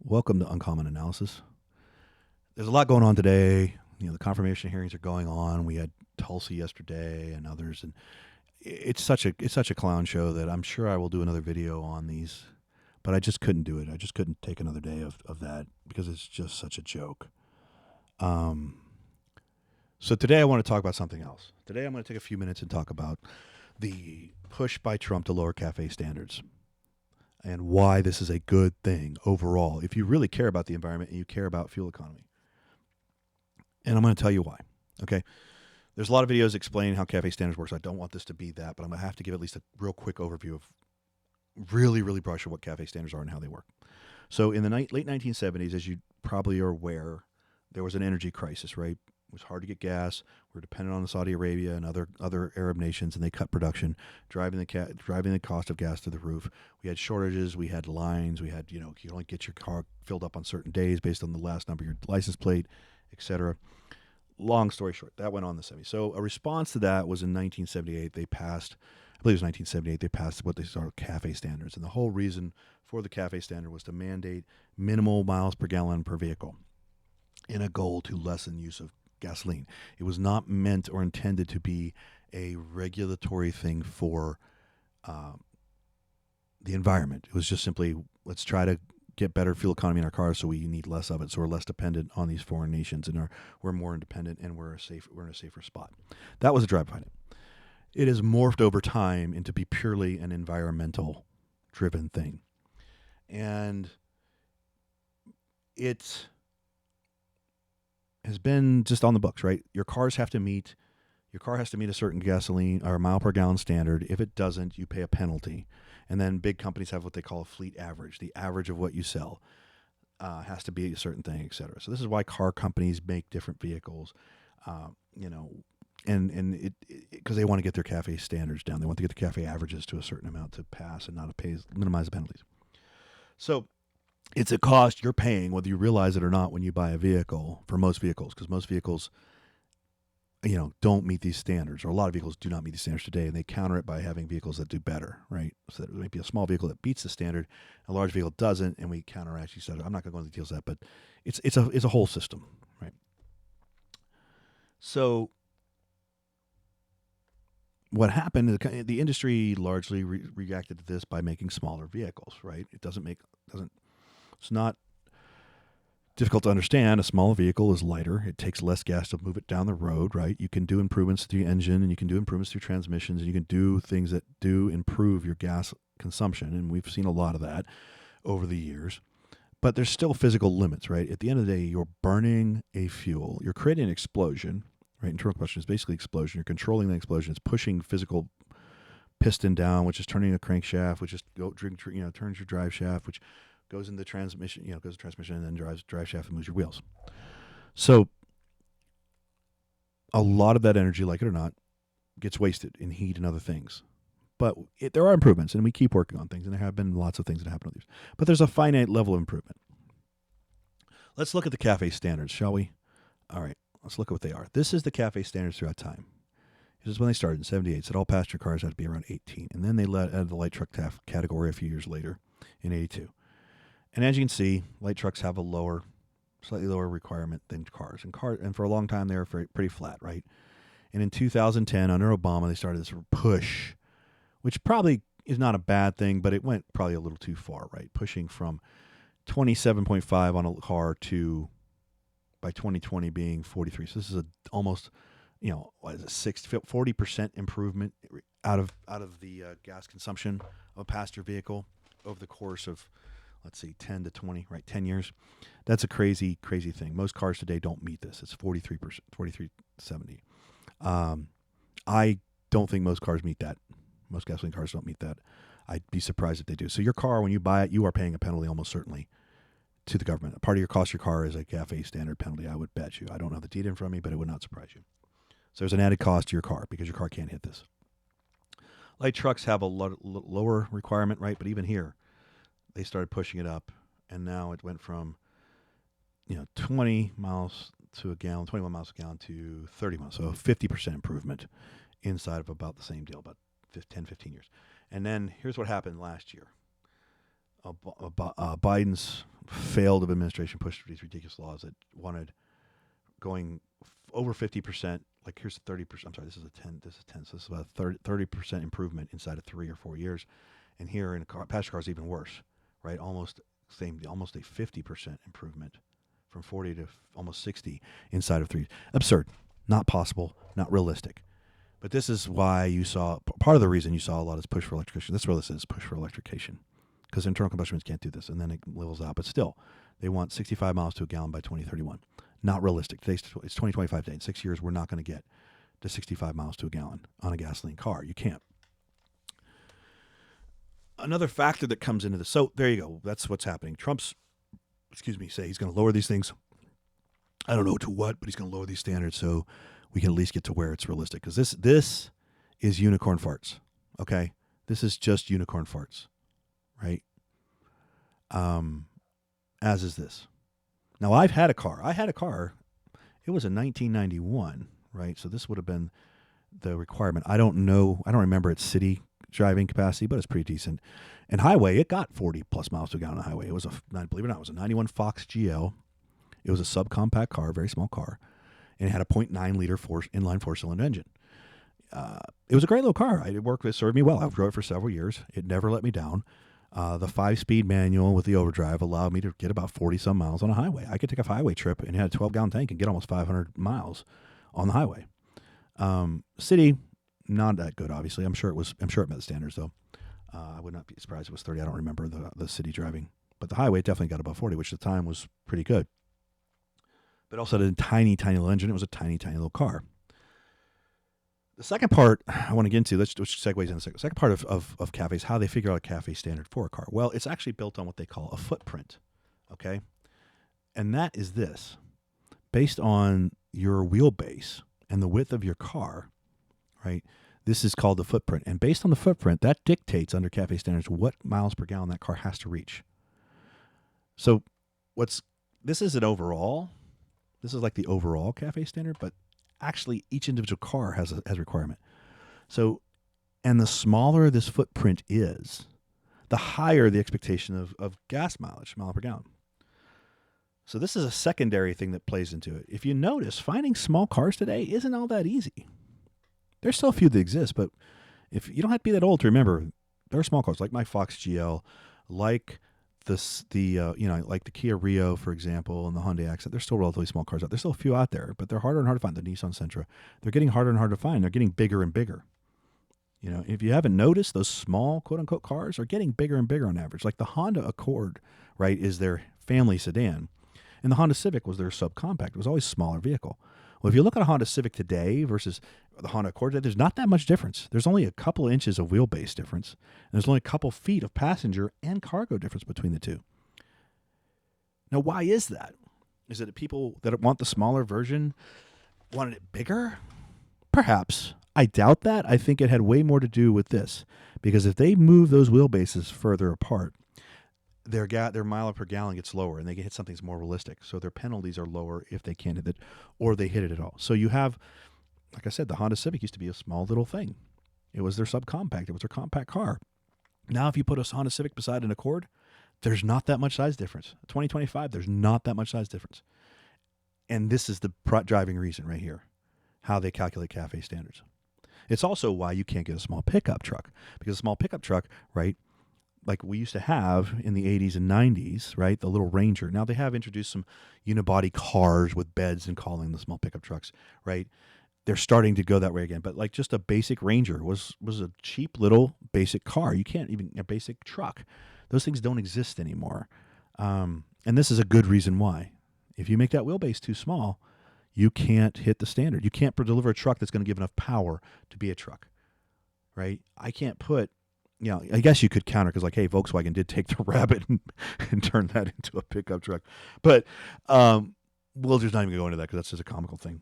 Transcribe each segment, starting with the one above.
Welcome to Uncommon Analysis. There's a lot going on today. The confirmation hearings are going on. We had Tulsi yesterday and others, and it's such a clown show that I'm sure I will do another video on these, but I just couldn't do it. I just couldn't take another day of that because it's just such a joke. Um, so today I want to talk about something else. Today I'm going to take a few minutes and talk about the push by Trump to lower cafe standards and why this is a good thing overall if you really care about the environment and you care about fuel economy. And I'm going to tell you why. Okay. There's a lot of videos explaining how cafe standards works. I don't want this to be that, but I'm going to have to give at least a real quick overview of really brush of what cafe standards are and how they work. So in the late 1970s, as you probably are aware, there was an energy crisis, right? It was hard to get gas. We were dependent on Saudi Arabia and other Arab nations, and they cut production, driving the cost of gas to the roof. We had shortages. We had lines. We had you could only get your car filled up on certain days based on the last number of your license plate, etc. Long story short, that went on in the 70s. So a response to that was in 1978. They passed, I believe it was 1978, they passed what they called CAFE standards. And the whole reason for the CAFE standard was to mandate minimal miles per gallon per vehicle in a goal to lessen use of gasoline. It was not meant or intended to be a regulatory thing for the environment. It was just simply, let's try to get better fuel economy in our cars so we need less of it, so we're less dependent on these foreign nations and we're more independent and we're in a safer spot. That was the drive behind it. It has morphed over time into be purely an environmental driven thing. And it has been just on the books, right? Your car has to meet a certain gasoline or mile per gallon standard. If it doesn't, you pay a penalty. And then big companies have what they call a fleet average. The average of what you sell has to be a certain thing, et cetera. So this is why car companies make different vehicles, and it because they want to get their CAFE standards down. They want to get the CAFE averages to a certain amount to pass and not to minimize the penalties. So it's a cost you're paying whether you realize it or not when you buy a vehicle for most vehicles, because most vehicles don't meet these standards, or a lot of vehicles do not meet these standards today, and they counter it by having vehicles that do better, right? So that it might be a small vehicle that beats the standard, a large vehicle doesn't, and we counteract each other. I'm not going to go into the details of that, but it's a whole system, right? So what happened is the industry largely reacted to this by making smaller vehicles, right? It's not difficult to understand. A small vehicle is lighter. It takes less gas to move it down the road, right? You can do improvements to your engine, and you can do improvements to your transmissions, and you can do things that do improve your gas consumption. And we've seen a lot of that over the years. But there's still physical limits, right? At the end of the day, you're burning a fuel. You're creating an explosion, right? Internal combustion is basically explosion. You're controlling the explosion. It's pushing physical piston down, which is turning a crankshaft, which is turns your drive shaft, which goes in the transmission, goes to transmission and then drive shaft and moves your wheels. So a lot of that energy, like it or not, gets wasted in heat and other things. But there are improvements, and we keep working on things, and there have been lots of things that happen with these. But there's a finite level of improvement. Let's look at the CAFE standards, shall we? All right, let's look at what they are. This is the CAFE standards throughout time. This is when they started in 78. Said all passenger cars have to be around 18. And then they added the light truck category a few years later in 82. And as you can see, light trucks have a slightly lower requirement than cars. And for a long time, they were pretty flat, right? And in 2010, under Obama, they started this push, which probably is not a bad thing, but it went probably a little too far, right? Pushing from 27.5 on a car to, by 2020, being 43. So this is almost, 40% improvement out of the gas consumption of a passenger vehicle over the course of, let's see, 10 to 20, right? 10 years. That's a crazy, crazy thing. Most cars today don't meet this. It's 43%, 4370. I don't think most cars meet that. Most gasoline cars don't meet that. I'd be surprised if they do. So your car, when you buy it, you are paying a penalty almost certainly to the government. A part of your cost of your car is a CAFE standard penalty, I would bet you. I don't have the data in front of me, but it would not surprise you. So there's an added cost to your car because your car can't hit this. Light trucks have a lower requirement, right? But even here, they started pushing it up, and now it went from 20 miles to a gallon, 21 miles a gallon to 30 miles. So a 50% improvement inside of about the same deal, about 10, 15 years. And then here's what happened last year. Biden's failed administration pushed these ridiculous laws that wanted going over 50%. Like here's 30%. I'm sorry, this is a 10. This is 10. So this is about a 30% improvement inside of 3 or 4 years. And here in passenger cars, even worse, right? Almost a 50% improvement from 40 to almost 60 inside of 3. Absurd. Not possible. Not realistic. But this is why you saw, part of the reason you saw a lot is push for electrification. This is what this is, push for electrification. Because internal combustion engines can't do this, and then it levels out. But still, they want 65 miles to a gallon by 2031. Not realistic. It's 2025 today. In 6 years, we're not going to get to 65 miles to a gallon on a gasoline car. You can't. Another factor that comes into this. So there you go. That's what's happening. Trump's, say he's going to lower these things. I don't know to what, but he's going to lower these standards so we can at least get to where it's realistic. Because this is unicorn farts. Okay, this is just unicorn farts, right? As is this. Now, I've had a car. I had a car. It was a 1991, right? So this would have been the requirement. I don't know. I don't remember its city driving capacity, but it's pretty decent. And highway, it got 40 plus miles to a gallon on the highway. It was believe it or not, it was a 91 Fox GL. It was a subcompact car, very small car, and it had a 0.9 liter inline 4-cylinder engine. It was a great little car. It served me well. I drove it for several years. It never let me down. The 5-speed manual with the overdrive allowed me to get about 40-some miles on a highway. I could take a highway trip and had a 12-gallon tank and get almost 500 miles on the highway. City, not that good, obviously. I'm sure it met the standards, though. I would not be surprised if it was 30. I don't remember the city driving. But the highway definitely got above 40, which at the time was pretty good. But also had a tiny, tiny little engine. It was a tiny, tiny little car. The second part I want to get into, which segues in a second. The second part of CAFE is how they figure out a CAFE standard for a car. Well, it's actually built on what they call a footprint, okay? And that is this. Based on your wheelbase and the width of your car, right, this is called the footprint. And based on the footprint, that dictates under CAFE standards what miles per gallon that car has to reach. So this is an overall. This is like the overall CAFE standard, but actually each individual car has a requirement. So, and the smaller this footprint is, the higher the expectation of gas mileage, mile per gallon. So this is a secondary thing that plays into it. If you notice, finding small cars today isn't all that easy. There's still a few that exist, but if you don't have to be that old to remember, there are small cars like my Fox GL, like like the Kia Rio, for example, and the Hyundai Accent. There's still relatively small cars out. There's still a few out there, but they're harder and harder to find. The Nissan Sentra, they're getting harder and harder to find. They're getting bigger and bigger. If you haven't noticed, those small quote unquote cars are getting bigger and bigger on average. Like the Honda Accord, right, is their family sedan, and the Honda Civic was their subcompact. It was always a smaller vehicle. Well, if you look at a Honda Civic today versus the Honda Accord today, there's not that much difference. There's only a couple of inches of wheelbase difference, and there's only a couple feet of passenger and cargo difference between the two. Now, why is that? Is it people that want the smaller version wanted it bigger? Perhaps. I doubt that. I think it had way more to do with this, because if they move those wheelbases further apart, their mile per gallon gets lower, and they can hit something that's more realistic. So their penalties are lower if they can't hit it, or they hit it at all. So you have, like I said, the Honda Civic used to be a small little thing. It was their subcompact. It was their compact car. Now, if you put a Honda Civic beside an Accord, there's not that much size difference. 2025, there's not that much size difference. And this is the driving reason right here, how they calculate CAFE standards. It's also why you can't get a small pickup truck, because a small pickup truck, right, like we used to have in the 80s and 90s, right, the little Ranger. Now they have introduced some unibody cars with beds and calling them small pickup trucks, right? They're starting to go that way again. But like just a basic Ranger was a cheap little basic car. You can't even, a basic truck. Those things don't exist anymore. And this is a good reason why. If you make that wheelbase too small, you can't hit the standard. You can't deliver a truck that's going to give enough power to be a truck, right? I can't put, I guess you could counter because, like, hey, Volkswagen did take the Rabbit and turn that into a pickup truck. But we'll just not even go into that because that's just a comical thing.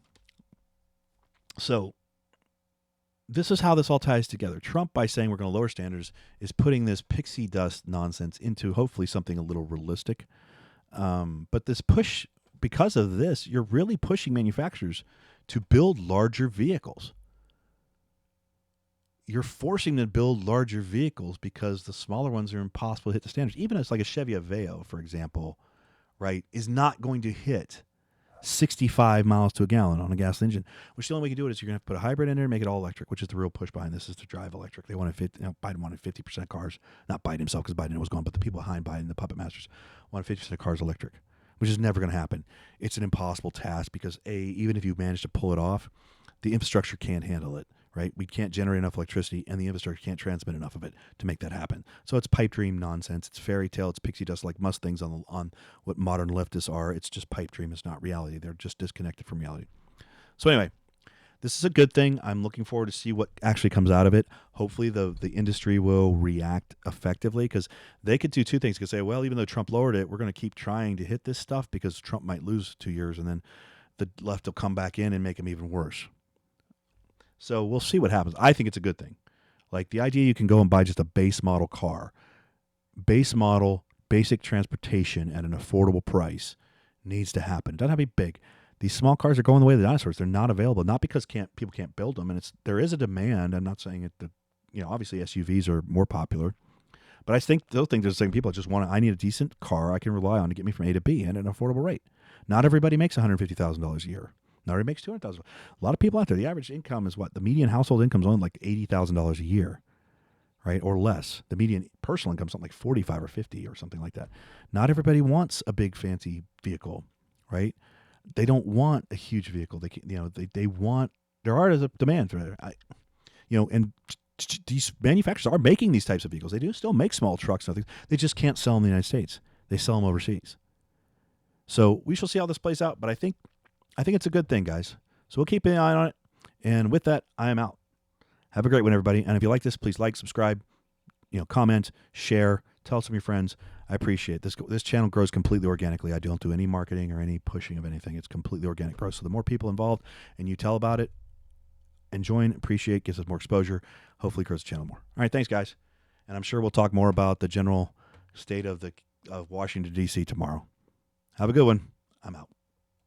So this is how this all ties together. Trump, by saying we're going to lower standards, is putting this pixie dust nonsense into hopefully something a little realistic. But this push, because of this, you're really pushing manufacturers to build larger vehicles. You're forcing them to build larger vehicles because the smaller ones are impossible to hit the standards. Even as like a Chevy Aveo, for example, right, is not going to hit 65 miles to a gallon on a gas engine. Which the only way you can do it is you're going to have to put a hybrid in there and make it all electric, which is the real push behind this, is to drive electric. They wanted Biden wanted 50% of cars, not Biden himself because Biden was gone, but the people behind Biden, the puppet masters, wanted 50% of cars electric, which is never going to happen. It's an impossible task because even if you manage to pull it off, the infrastructure can't handle it. Right? We can't generate enough electricity, and the infrastructure can't transmit enough of it to make that happen. So it's pipe dream nonsense. It's fairy tale. It's pixie dust, like most things on what modern leftists are. It's just pipe dream. It's not reality. They're just disconnected from reality. So anyway, this is a good thing. I'm looking forward to see what actually comes out of it. Hopefully the industry will react effectively, because they could do two things. They could say, well, even though Trump lowered it, we're going to keep trying to hit this stuff because Trump might lose 2 years, and then the left will come back in and make him even worse. So we'll see what happens. I think it's a good thing. Like the idea you can go and buy just a base model car, base model, basic transportation at an affordable price needs to happen. It doesn't have to be big. These small cars are going the way of the dinosaurs. They're not available, not because people can't build them, and there is a demand. I'm not saying it. Obviously SUVs are more popular, but I think those things are the same. People just I need a decent car I can rely on to get me from A to B and at an affordable rate. Not everybody makes $150,000 a year. Not everybody makes $200,000. A lot of people out there, the average income is what? The median household income is only like $80,000 a year, right, or less. The median personal income is something like 45 or 50 or something like that. Not everybody wants a big fancy vehicle, right? They don't want a huge vehicle. They want, there is a demand for it. And these manufacturers are making these types of vehicles. They do still make small trucks and things. They just can't sell them in the United States. They sell them overseas. So we shall see how this plays out, but I think it's a good thing, guys. So we'll keep an eye on it. And with that, I am out. Have a great one, everybody. And if you like this, please like, subscribe, comment, share, tell some of your friends. I appreciate it. This channel grows completely organically. I don't do any marketing or any pushing of anything. It's completely organic growth. So the more people involved and you tell about it and join, appreciate, gives us more exposure, hopefully grows the channel more. All right, thanks, guys. And I'm sure we'll talk more about the general state of Washington, D.C. tomorrow. Have a good one. I'm out.